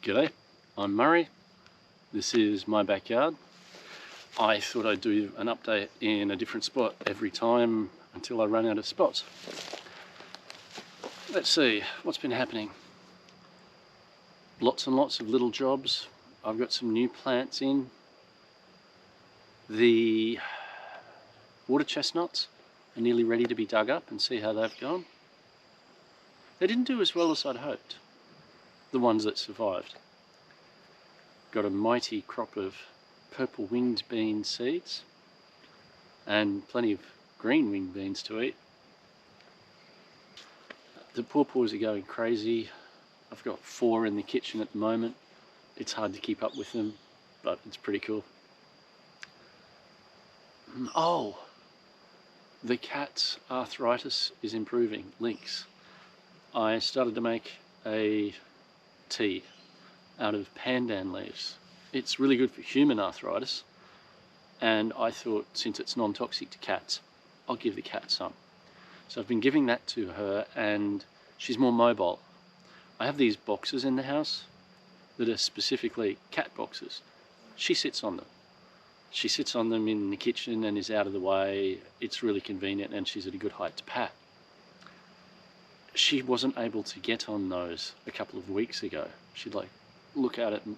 G'day, I'm Murray. This is my backyard. I thought I'd do an update in a different spot every time until I run out of spots. Let's see what's been happening. Lots and lots of little jobs. I've got some new plants in. The water chestnuts are nearly ready to be dug up, and see how they've gone. They didn't do as well as I'd hoped, the ones that survived. Got a mighty crop of purple winged bean seeds and plenty of green winged beans to eat. The pawpaws are going crazy. I've got 4 in the kitchen at the moment. It's hard to keep up with them, but it's pretty cool. Oh, the cat's arthritis is improving. Lynx. I started to make a tea out of pandan leaves. It's really good for human arthritis, and I thought, since it's non-toxic to cats, I'll give the cat some. So I've been giving that to her, and she's more mobile. I have these boxes in the house that are specifically cat boxes. She sits on them. She sits on them in the kitchen and is out of the way. It's really convenient, and she's at a good height to pat. She wasn't able to get on those a couple of weeks ago. She'd like look at it and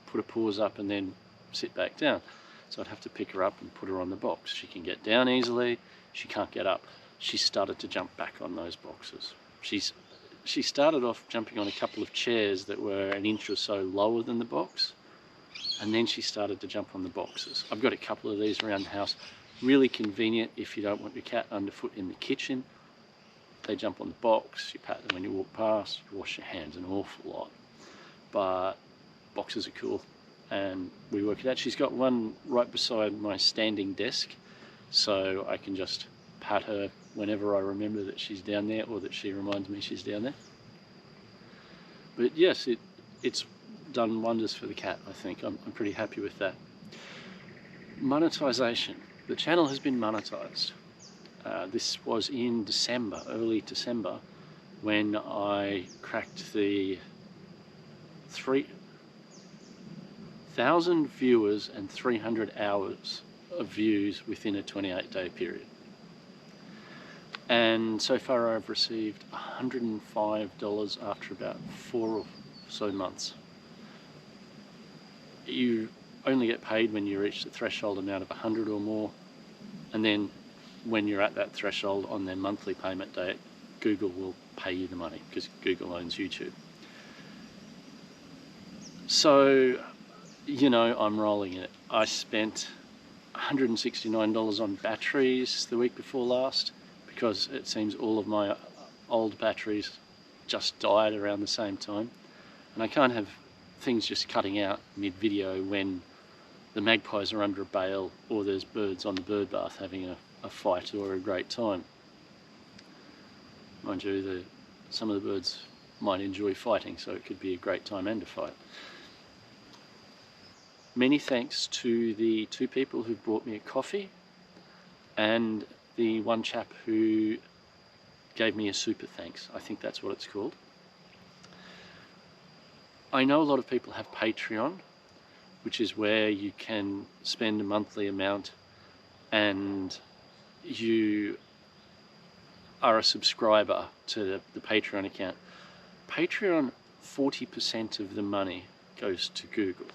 put her paws up and then sit back down. So I'd have to pick her up and put her on the box. She can get down easily, she can't get up. She started to jump back on those boxes. She started off jumping on a couple of chairs that were an inch or so lower than the box, and then she started to jump on the boxes. I've got a couple of these around the house. Really convenient if you don't want your cat underfoot in the kitchen. They jump on the box, you pat them when you walk past, you wash your hands an awful lot. But boxes are cool, and we work it out. She's got one right beside my standing desk, so I can just pat her whenever I remember that she's down there, or that she reminds me she's down there. But yes, it's done wonders for the cat, I think. I'm pretty happy with that. Monetization. The channel has been monetized. This was in December, early December, when I cracked the 3,000 viewers and 300 hours of views within a 28-day period. And so far I've received $105 after about 4 or so months. You only get paid when you reach the threshold amount of 100 or more, and then when you're at that threshold on their monthly payment date, Google will pay you the money, because Google owns YouTube. So, you know, I'm rolling in it. I spent $169 on batteries the week before last, because it seems all of my old batteries just died around the same time. And I can't have things just cutting out mid-video when the magpies are under a bale, or there's birds on the bird bath having a fight or a great time. Mind you, some of the birds might enjoy fighting, so it could be a great time and a fight. Many thanks to the 2 people who brought me a coffee, and the one chap who gave me a super thanks. I think that's what it's called. I know a lot of people have Patreon, which is where you can spend a monthly amount and you are a subscriber to the Patreon account. Patreon, 40% of the money goes to Google.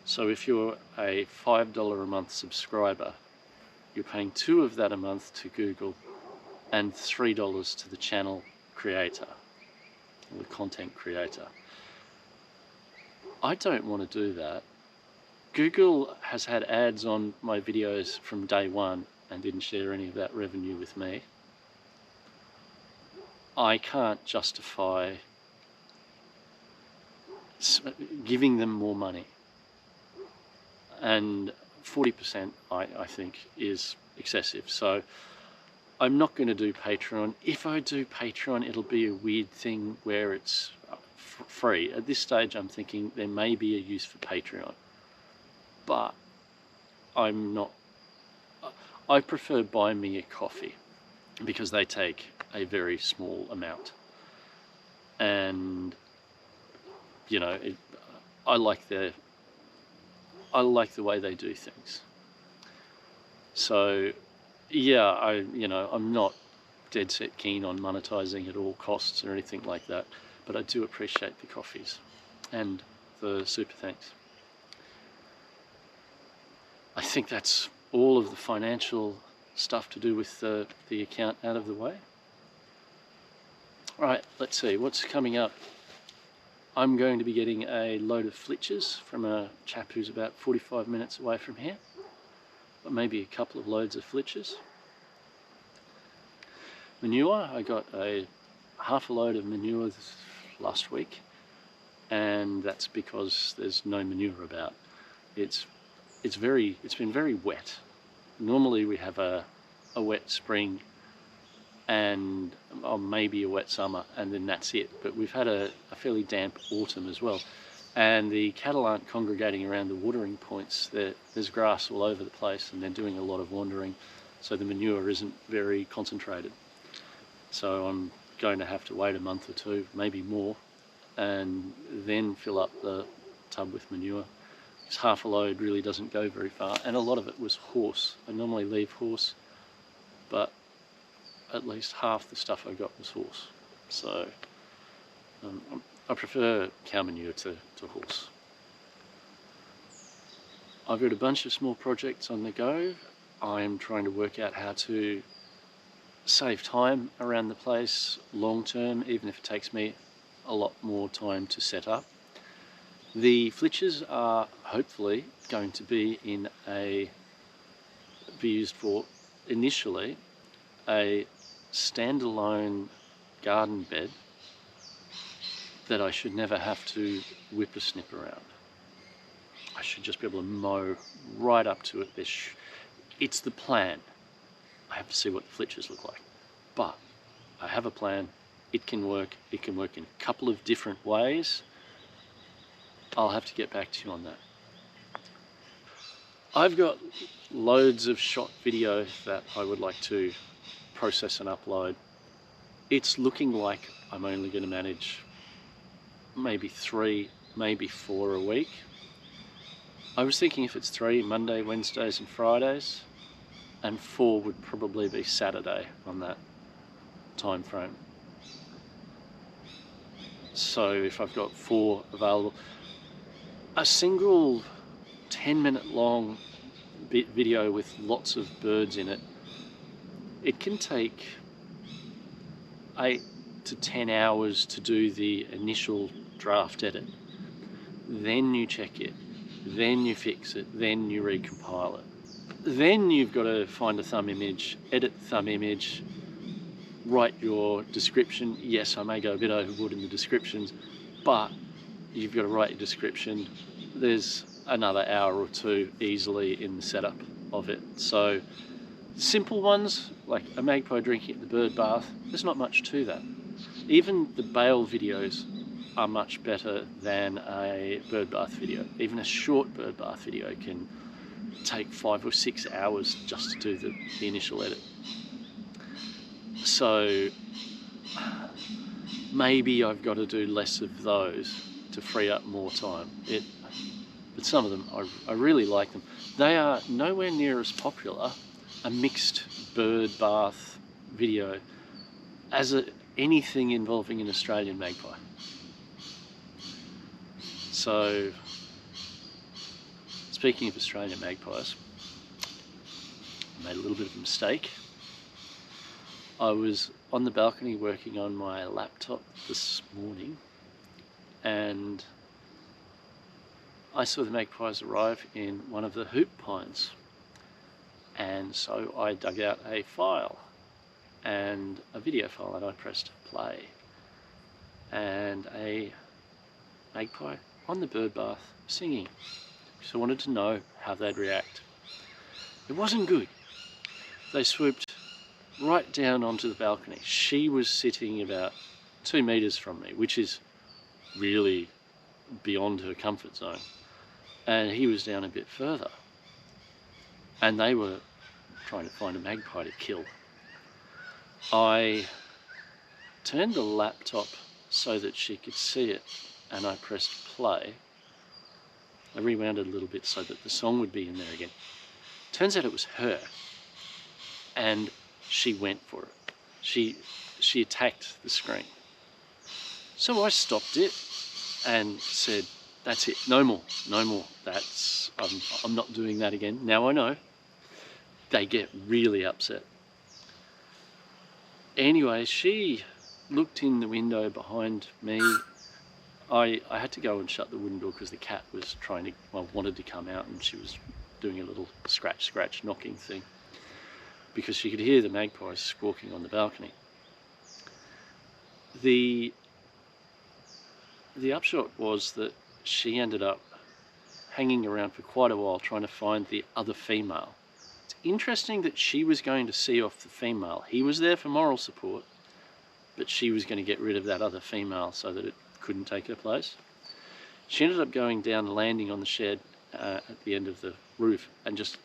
So if you're a $5 a month subscriber, you're paying $2 of that a month to Google and $3 to the channel creator, or the content creator. I don't want to do that. Google has had ads on my videos from day one and didn't share any of that revenue with me. I can't justify giving them more money. And 40% I think is excessive. So I'm not going to do Patreon. If I do Patreon, it'll be a weird thing where it's free. At this stage I'm thinking there may be a use for Patreon, but I'm not. I prefer Buy Me a Coffee, because they take a very small amount, and you know, I like the way they do things. So yeah, I'm not dead set keen on monetizing at all costs or anything like that, but I do appreciate the coffees and the super thanks. I think that's all of the financial stuff to do with the account out of the way. Right, let's see what's coming up. I'm going to be getting a load of flitches from a chap who's about 45 minutes away from here, but maybe a couple of loads of flitches. Manure, I got a half a load of manure last week, and that's because there's no manure about. It's been very wet. Normally we have a wet spring and maybe a wet summer, and then that's it. But we've had a fairly damp autumn as well, and the cattle aren't congregating around the watering points. There's grass all over the place, and they're doing a lot of wandering, so the manure isn't very concentrated. So I'm going to have to wait a month or two, maybe more, and then fill up the tub with manure. This half a load really doesn't go very far, and a lot of it was horse. I normally leave horse, but at least half the stuff I got was horse. So I prefer cow manure to horse. I've got a bunch of small projects on the go. I'm trying to work out how to save time around the place long term, even if it takes me a lot more time to set up. The flitches are hopefully going to be used for initially a standalone garden bed that I should never have to whip a snip around. I should just be able to mow right up to it. It's the plan. I have to see what the flitches look like, but I have a plan. It can work. It can work in a couple of different ways. I'll have to get back to you on that. I've got loads of shot video that I would like to process and upload. It's looking like I'm only going to manage maybe 3, maybe 4 a week. I was thinking if it's 3, Monday, Wednesdays and Fridays, and 4 would probably be Saturday on that time frame. So if I've got 4 available, a single 10-minute long video with lots of birds in it, it can take 8 to 10 hours to do the initial draft edit. Then you check it, then you fix it, then you recompile it. Then you've got to find a thumb image, edit the thumb image, write your description. Yes, I may go a bit overboard in the descriptions, but you've got to write your description. There's another hour or 2 easily in the setup of it. So simple ones like a magpie drinking at the bird bath, there's not much to that. Even the bail videos are much better than a bird bath video. Even a short bird bath video can take 5 or 6 hours just to do the initial edit. So maybe I've got to do less of those to free up more time. But some of them, I really like them. They are nowhere near as popular, a mixed bird bath video, as anything involving an Australian magpie. So, speaking of Australian magpies, I made a little bit of a mistake. I was on the balcony working on my laptop this morning, and I saw the magpies arrive in one of the hoop pines, and so I dug out a file and a video file, and I pressed play, and a magpie on the bird bath singing. So I wanted to know how they'd react. It wasn't good. They swooped right down onto the balcony. She was sitting about 2 meters from me, which is really beyond her comfort zone, and he was down a bit further, and they were trying to find a magpie to kill. I turned the laptop so that she could see it, and I pressed play, I rewound it a little bit so that the song would be in there again. Turns out it was her, and she went for it. She attacked the screen. So I stopped it and said, "That's it, no more, no more. I'm not doing that again." Now I know they get really upset. Anyway, she looked in the window behind me. I had to go and shut the wooden door because the cat was wanted to come out, and she was doing a little scratch knocking thing because she could hear the magpies squawking on the balcony. The upshot was that she ended up hanging around for quite a while trying to find the other female. It's interesting that she was going to see off the female. He was there for moral support, but she was going to get rid of that other female so that it couldn't take her place. She ended up going down and landing on the shed at the end of the roof and just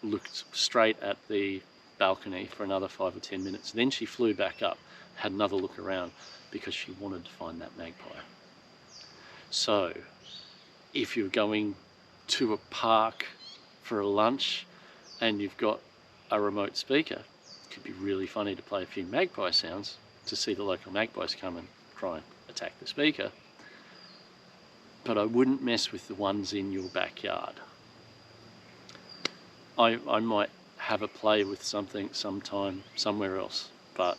looked straight at the balcony for another 5 or 10 minutes. Then she flew back up, had another look around because she wanted to find that magpie. So if you're going to a park for a lunch and you've got a remote speaker, it could be really funny to play a few magpie sounds to see the local magpies come and try and attack the speaker. But I wouldn't mess with the ones in your backyard. I might have a play with something sometime somewhere else, but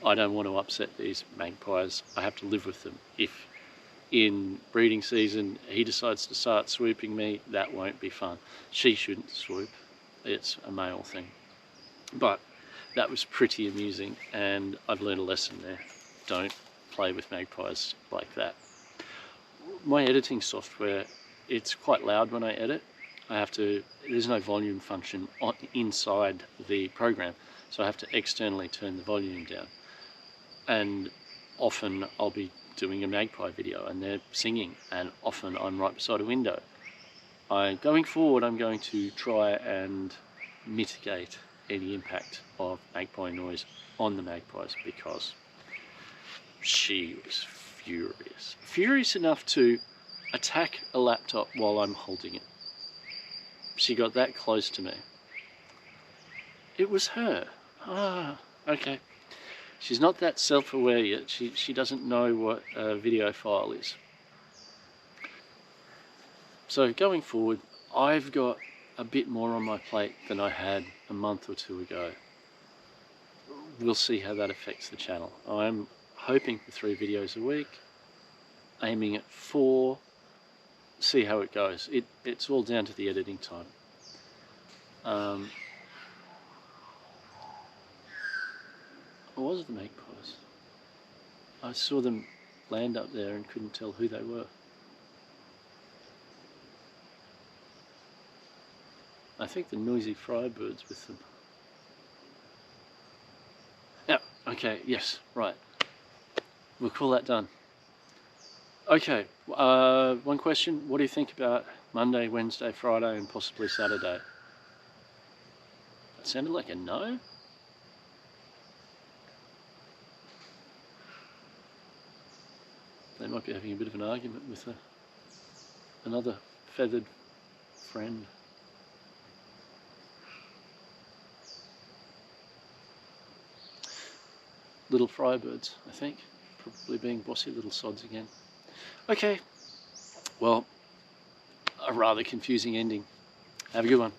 I don't want to upset these magpies. I have to live with them. If in breeding season he decides to start swooping me, that won't be fun. She shouldn't swoop, it's a male thing. But that was pretty amusing, and I've learned a lesson there. Don't play with magpies like that. My editing software, it's quite loud when I edit. There's no volume function inside the program, so I have to externally turn the volume down. And often I'll be doing a magpie video and they're singing, and often I'm right beside a window. Going forward, I'm going to try and mitigate any impact of magpie noise on the magpies, because she was furious enough to attack a laptop while I'm holding it. She got that close to me. It was her. Okay. She's not that self-aware yet. She doesn't know what a video file is. So going forward, I've got a bit more on my plate than I had a month or two ago. We'll see how that affects the channel. I'm hoping for 3 videos a week, aiming at 4, see how it goes. It's all down to the editing time. What was the magpies? I saw them land up there and couldn't tell who they were. I think the noisy Firebirds with them. Yeah, okay, yes, right. We'll call that done. Okay, one question. What do you think about Monday, Wednesday, Friday, and possibly Saturday? That sounded like a no? They might be having a bit of an argument with another feathered friend. Little Firebirds, I think. Probably being bossy little sods again. Okay, well, a rather confusing ending. Have a good one.